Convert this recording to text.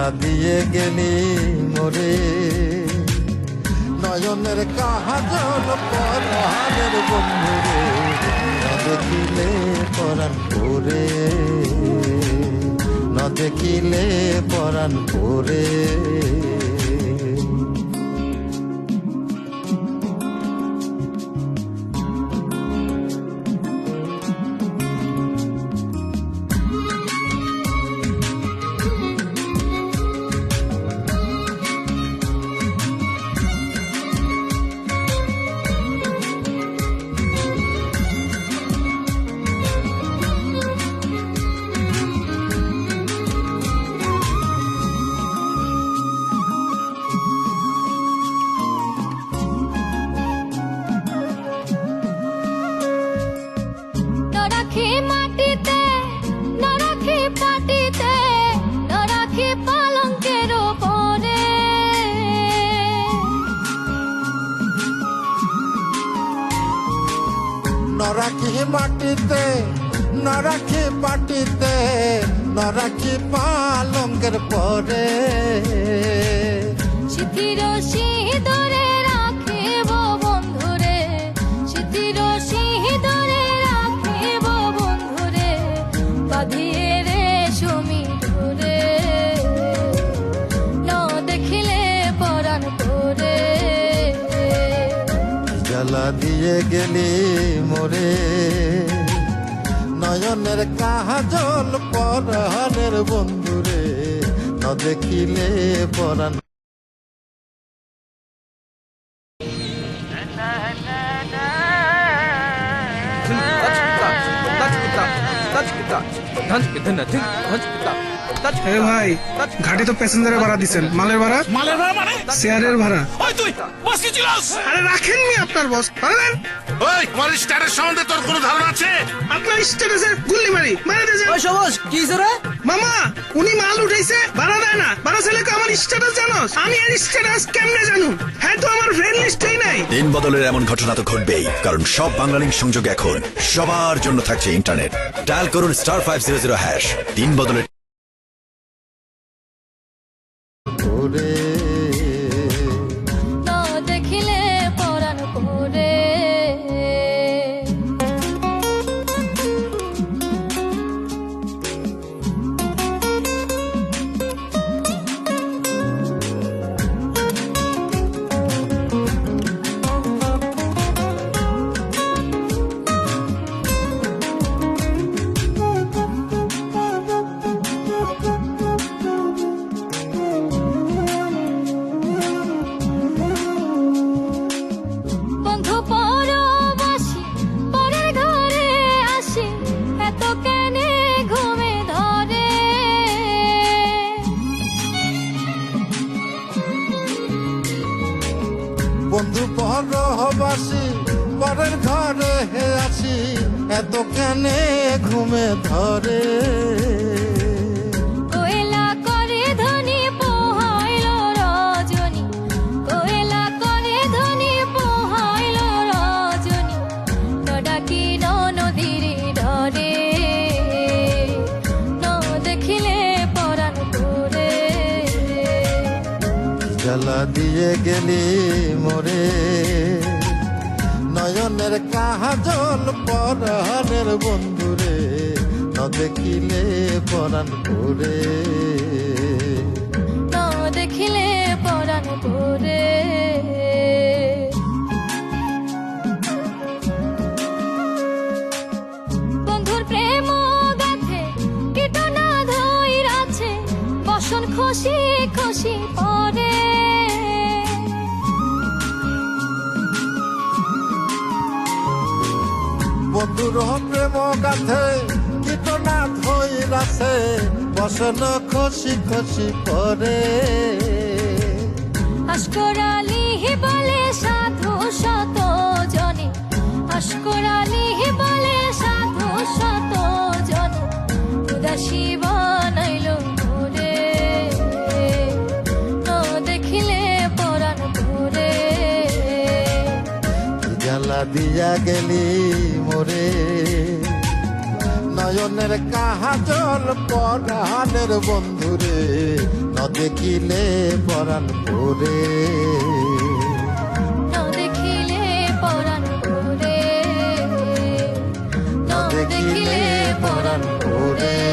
জ্বালা দিয়ে গেলি মোরে, নয়নের কাজল পরাণের বন্ধুরে, না দেখিলে পরাণ পরে, না দেখিলে পরাণ পরে। নরাখি মাটিতে, নরাখি পাটিতে, নরাখি পালঙ্কের পরে, সিথির সিঁদুরে রাখিব বন্ধুরে, সিথির সিঁদুরে রাখিব বন্ধুরে, বাঁধিয়ে রেশমি ডোরে, ন দেখিলে পরাণ পরে। জ্বালা দিয়ে গেলি মোরে, নয়নের কাজল পরাণের বন্ধুরে, না দেখিলে পরাণ। ভাই ঘাটে তো প্যাসেঞ্জারের ভাড়া দিচ্ছেন, মালের ভাড়া? মালের ভাড়া মানে শেয়ারের ভাড়া। ওই তুই বস কি ছিলাস? আরে রাখেন নি আপনার বস। ওই আমার স্টারের সম্বন্ধে তোর কোনো ধারণা আছে? আপনার স্ট্যাটাসে গুল্লি মারি মারা দিয়েছে। ওই সবুজ কি রে মামা, উনি মাল উঠাইছে, ভাড়া দেয় না। ভাড়া ছেলেকে আমার স্ট্যাটাস জানোস? আমি এর স্ট্যাটাস কেমনে জানু? হ্যাঁ তো আমার ফ্রেন্ড লিস্টেই নাই। দিন বদলের এমন ঘটনা তো ঘটবেই, কারণ সব বাংলালিংক সংযোগ এখন সবার জন্য থাকছে ইন্টারনেট। ডায়াল করুন *500# দিন বদলের। না দেখিলে পরাণ পরে। বন্ধু পরবাসী পরের ঘরে আসি, এত কেনে ঘুমে ধরে। বন্ধু পরবাসী পরের ঘরে আসি, এত কেনে ঘুমে ধরে। কোয়েলা করে ধনী পোহাইল রজনী, কোয়েলা করে ধনী পোহাইল রজনী, ডাকি নদীর ধরে, ন দেখিলে পরাণ পরে। জ্বালা দিয়ে গেলি মোরে, নয়নের কাজল পরাণের বন্ধুরে, না দেখিলে পরাণ পরে, ন দেখিলে পরাণ পরে। বন্ধুর প্রেম গাথে কীটনা ধইরাছে, বসন খুশি খুশি পরে। বন্ধুর প্রেম গাথে কীটনা ধইরাছে, বসন খুশি খুশি পরে। আশকরালি বলে সাধু শত জনে, আশকরালি বলে সাধু শত জনে, উদাসী বানাইল মোরে, ন দেখিলে পরাণ পরে। জ্বালা দিয়া গেলি মোরে, নয়নের কাজল পরাণের বন্ধুরে, ন দেখিলে পরাণ পরে ন দেখিলে পরাণ পরে, ন দেখিলে পরাণ পরে।